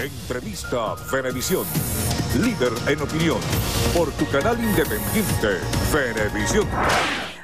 Entrevista Venevisión, líder en opinión, por tu canal independiente, Venevisión.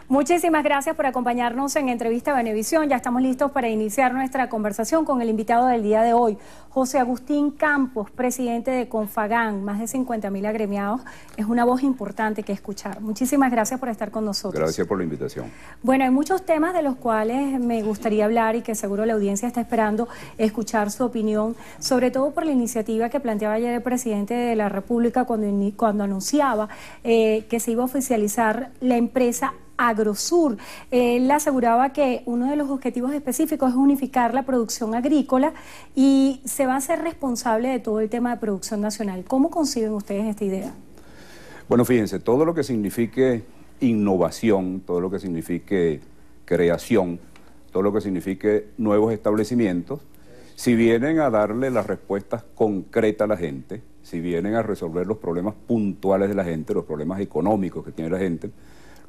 Muchísimas gracias por acompañarnos en Entrevista Venevisión. Ya estamos listos para iniciar nuestra conversación con el invitado del día de hoy, José Agustín Campos, presidente de Confagán, más de 50.000 agremiados. Es una voz importante que escuchar. Muchísimas gracias por estar con nosotros. Gracias por la invitación. Bueno, hay muchos temas de los cuales me gustaría hablar y que seguro la audiencia está esperando escuchar su opinión, sobre todo por la iniciativa que planteaba ayer el presidente de la República cuando anunciaba que se iba a oficializar la empresa Agrosur. Él aseguraba que uno de los objetivos específicos es unificar la producción agrícola y se va a hacer responsable de todo el tema de producción nacional. ¿Cómo conciben ustedes esta idea? Bueno, fíjense, todo lo que signifique innovación, todo lo que signifique creación, todo lo que signifique nuevos establecimientos, si vienen a darle las respuestas concretas a la gente, si vienen a resolver los problemas puntuales de la gente, los problemas económicos que tiene la gente,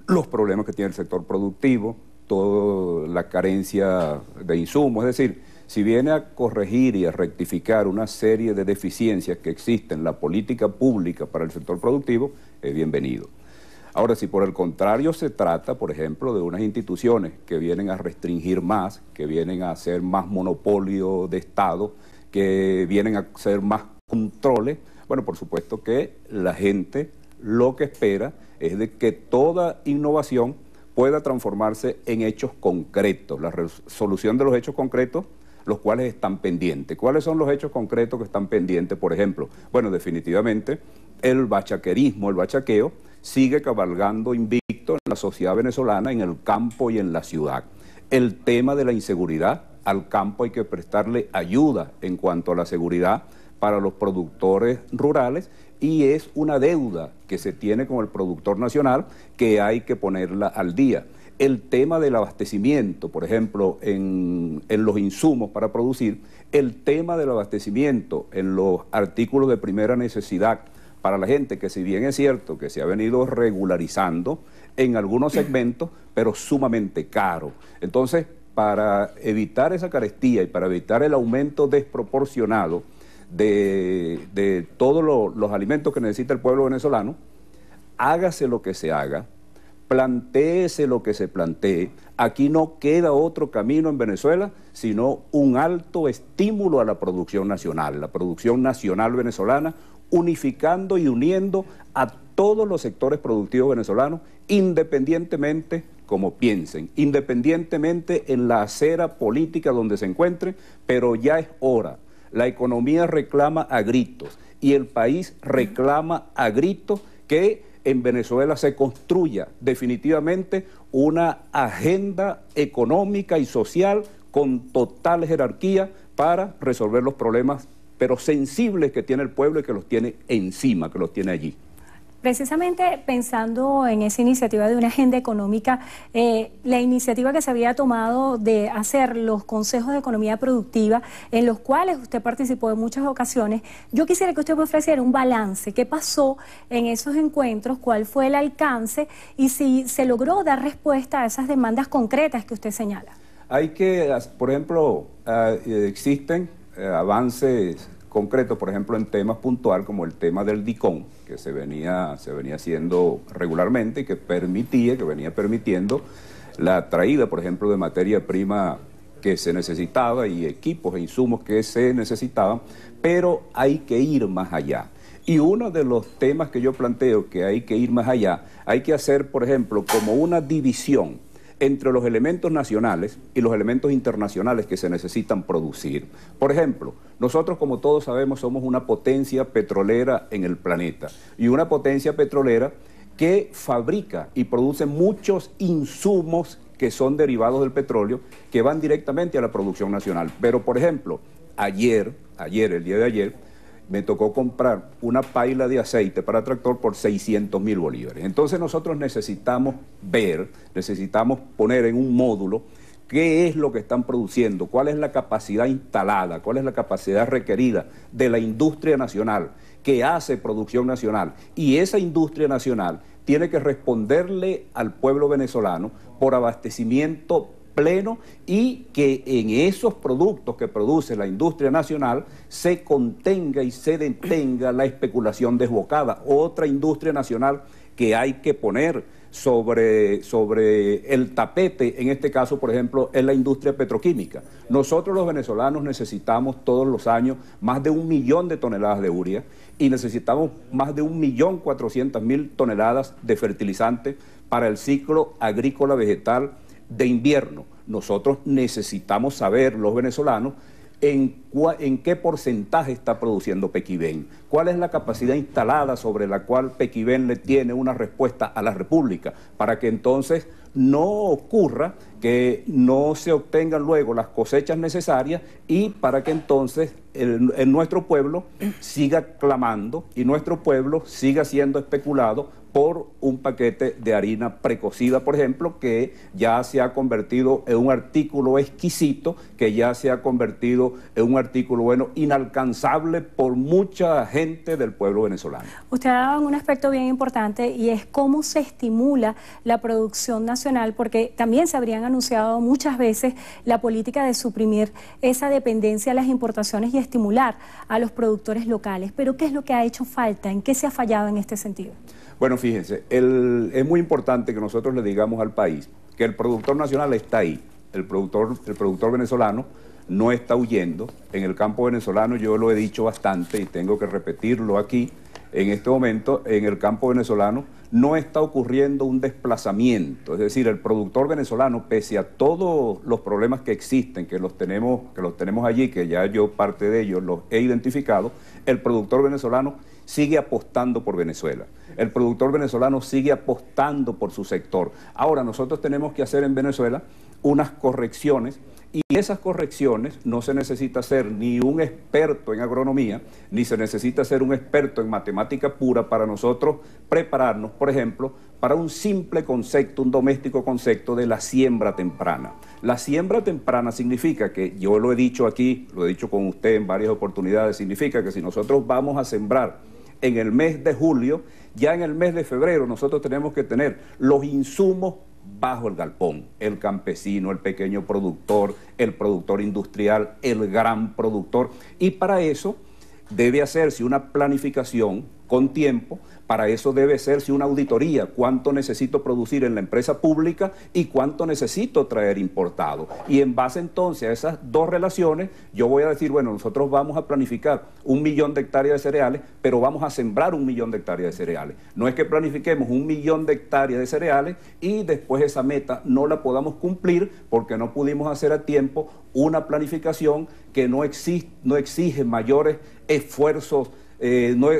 los problemas que tiene el sector productivo, toda la carencia de insumos, es decir, si viene a corregir y a rectificar una serie de deficiencias que existen en la política pública para el sector productivo, es bienvenido. Ahora, si por el contrario se trata, por ejemplo, de unas instituciones que vienen a restringir más, que vienen a hacer más monopolio de Estado, que vienen a hacer más controles, bueno, por supuesto que la gente lo que espera es de que toda innovación pueda transformarse en hechos concretos, la resolución de los hechos concretos, los cuales están pendientes. ¿Cuáles son los hechos concretos que están pendientes, por ejemplo? Bueno, definitivamente el bachaquerismo, el bachaqueo, sigue cabalgando invicto en la sociedad venezolana, en el campo y en la ciudad. El tema de la inseguridad, al campo hay que prestarle ayuda en cuanto a la seguridad para los productores rurales, y es una deuda que se tiene con el productor nacional que hay que ponerla al día. El tema del abastecimiento, por ejemplo, en los insumos para producir, el tema del abastecimiento en los artículos de primera necesidad para la gente, que si bien es cierto que se ha venido regularizando en algunos segmentos, pero sumamente caro. Entonces, para evitar esa carestía y para evitar el aumento desproporcionado de todos los alimentos que necesita el pueblo venezolano, hágase lo que se haga, plantéese lo que se plantee. Aquí no queda otro camino en Venezuela, sino un alto estímulo a la producción nacional venezolana, unificando y uniendo a todos los sectores productivos venezolanos, independientemente como piensen, independientemente en la acera política donde se encuentren, pero ya es hora. La economía reclama a gritos y el país reclama a gritos que en Venezuela se construya definitivamente una agenda económica y social con total jerarquía para resolver los problemas, pero sensibles que tiene el pueblo y que los tiene encima, que los tiene allí. Precisamente pensando en esa iniciativa de una agenda económica, la iniciativa que se había tomado de hacer los consejos de economía productiva, en los cuales usted participó en muchas ocasiones, yo quisiera que usted me ofreciera un balance. ¿Qué pasó en esos encuentros? ¿Cuál fue el alcance? Y si se logró dar respuesta a esas demandas concretas que usted señala. Hay que, por ejemplo, existen avances concretos, por ejemplo, en temas puntual como el tema del DICON, que se venía haciendo regularmente y que venía permitiendo la traída, por ejemplo, de materia prima que se necesitaba y equipos e insumos que se necesitaban, pero hay que ir más allá. Y uno de los temas que yo planteo que hay que ir más allá, hay que hacer, por ejemplo, como una división entre los elementos nacionales y los elementos internacionales que se necesitan producir. Por ejemplo, nosotros, como todos sabemos, somos una potencia petrolera en el planeta, y una potencia petrolera que fabrica y produce muchos insumos que son derivados del petróleo, que van directamente a la producción nacional. Pero, por ejemplo, el día de ayer, me tocó comprar una paila de aceite para tractor por 600.000 bolívares. Entonces nosotros necesitamos poner en un módulo qué es lo que están produciendo, cuál es la capacidad instalada, cuál es la capacidad requerida de la industria nacional que hace producción nacional. Y esa industria nacional tiene que responderle al pueblo venezolano por abastecimiento pleno y que en esos productos que produce la industria nacional se contenga y se detenga la especulación desbocada. Otra industria nacional que hay que poner sobre el tapete, en este caso, por ejemplo, es la industria petroquímica. Nosotros los venezolanos necesitamos todos los años más de 1 millón de toneladas de urea y necesitamos más de 1.400.000 toneladas de fertilizante para el ciclo agrícola vegetal de invierno. Nosotros necesitamos saber, los venezolanos, en qué porcentaje está produciendo Pequiven, cuál es la capacidad instalada sobre la cual Pequiven le tiene una respuesta a la República, para que entonces no ocurra que no se obtengan luego las cosechas necesarias y para que entonces nuestro pueblo siga clamando y nuestro pueblo siga siendo especulado por un paquete de harina precocida, por ejemplo, que ya se ha convertido en un artículo exquisito, que ya se ha convertido en un artículo, bueno, inalcanzable por mucha gente del pueblo venezolano. Usted ha dado un aspecto bien importante y es cómo se estimula la producción nacional, porque también se habrían anunciado muchas veces la política de suprimir esa dependencia a las importaciones y estimular a los productores locales. Pero ¿qué es lo que ha hecho falta? ¿En qué se ha fallado en este sentido? Bueno, fíjense, es muy importante que nosotros le digamos al país que el productor nacional está ahí. El productor venezolano no está huyendo. En el campo venezolano, yo lo he dicho bastante y tengo que repetirlo aquí, en este momento en el campo venezolano no está ocurriendo un desplazamiento. Es decir, el productor venezolano, pese a todos los problemas que existen, que los tenemos allí, que ya yo parte de ellos los he identificado, el productor venezolano sigue apostando por Venezuela. El productor venezolano sigue apostando por su sector. Ahora, nosotros tenemos que hacer en Venezuela unas correcciones y esas correcciones no se necesita ser ni un experto en agronomía, ni se necesita ser un experto en matemática pura para nosotros prepararnos, por ejemplo, para un simple concepto, un doméstico concepto de la siembra temprana. La siembra temprana significa que, yo lo he dicho aquí, lo he dicho con usted en varias oportunidades, significa que si nosotros vamos a sembrar en el mes de julio, ya en el mes de febrero nosotros tenemos que tener los insumos bajo el galpón, el campesino, el pequeño productor, el productor industrial, el gran productor, y para eso debe hacerse una planificación con tiempo, para eso debe hacerse una auditoría, cuánto necesito producir en la empresa pública y cuánto necesito traer importado. Y en base entonces a esas dos relaciones, yo voy a decir, bueno, nosotros vamos a planificar 1 millón de hectáreas de cereales, pero vamos a sembrar 1 millón de hectáreas de cereales. No es que planifiquemos 1 millón de hectáreas de cereales y después esa meta no la podamos cumplir porque no pudimos hacer a tiempo una planificación que no exige mayores esfuerzos. No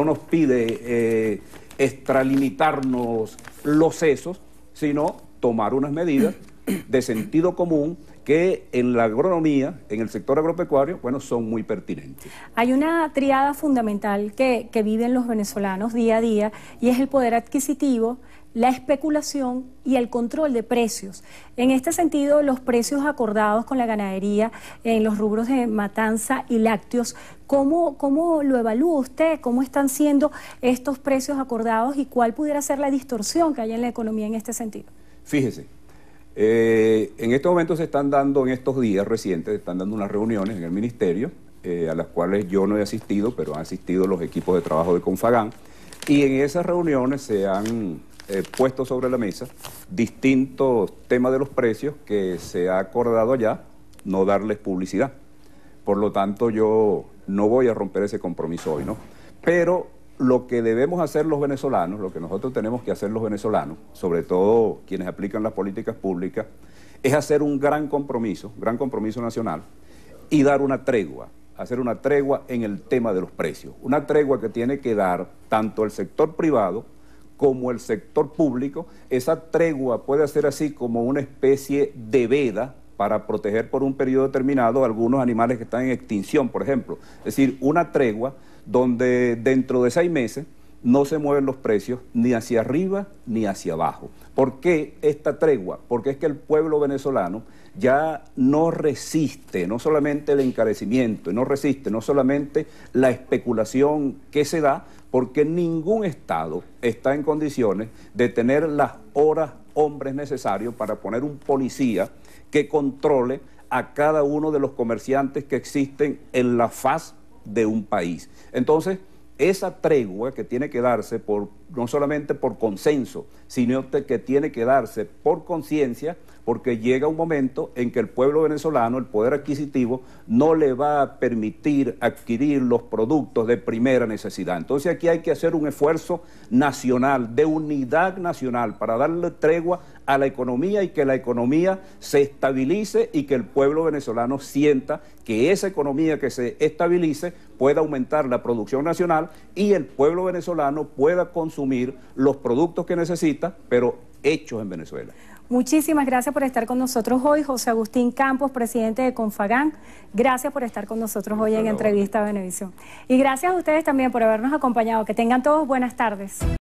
nos pide extralimitarnos los sesos, sino tomar unas medidas de sentido común que en la agronomía, en el sector agropecuario, bueno, son muy pertinentes. Hay una triada fundamental que viven los venezolanos día a día y es el poder adquisitivo, la especulación y el control de precios. En este sentido, los precios acordados con la ganadería en los rubros de matanza y lácteos, ¿cómo lo evalúa usted? ¿Cómo están siendo estos precios acordados y cuál pudiera ser la distorsión que hay en la economía en este sentido? Fíjese, en este momento se están dando, en estos días recientes, se están dando unas reuniones en el ministerio, a las cuales yo no he asistido, pero han asistido los equipos de trabajo de Confagán, y en esas reuniones se han puesto sobre la mesa distintos temas de los precios que se ha acordado ya no darles publicidad. Por lo tanto, yo no voy a romper ese compromiso hoy, ¿no? Pero lo que debemos hacer los venezolanos, lo que nosotros tenemos que hacer los venezolanos, sobre todo quienes aplican las políticas públicas, es hacer un gran compromiso nacional y dar una tregua, hacer una tregua en el tema de los precios. Una tregua que tiene que dar tanto el sector privado como el sector público. Esa tregua puede ser así como una especie de veda para proteger por un periodo determinado a algunos animales que están en extinción, por ejemplo. Es decir, una tregua donde dentro de 6 meses no se mueven los precios ni hacia arriba ni hacia abajo. ¿Por qué esta tregua? Porque es que el pueblo venezolano ya no resiste, no solamente el encarecimiento, no resiste, no solamente la especulación que se da, porque ningún Estado está en condiciones de tener las horas, hombres necesarios para poner un policía que controle a cada uno de los comerciantes que existen en la faz de un país. Entonces, esa tregua que tiene que darse no solamente por consenso, sino que tiene que darse por conciencia, porque llega un momento en que el pueblo venezolano, el poder adquisitivo, no le va a permitir adquirir los productos de primera necesidad. Entonces aquí hay que hacer un esfuerzo nacional, de unidad nacional, para darle tregua a la economía y que la economía se estabilice y que el pueblo venezolano sienta que esa economía que se estabilice pueda aumentar la producción nacional y el pueblo venezolano pueda consumir los productos que necesita, pero hechos en Venezuela. Muchísimas gracias por estar con nosotros hoy, José Agustín Campos, presidente de Confagán. Gracias por estar con nosotros hoy en Entrevista a Venevisión. Y gracias a ustedes también por habernos acompañado. Que tengan todos buenas tardes.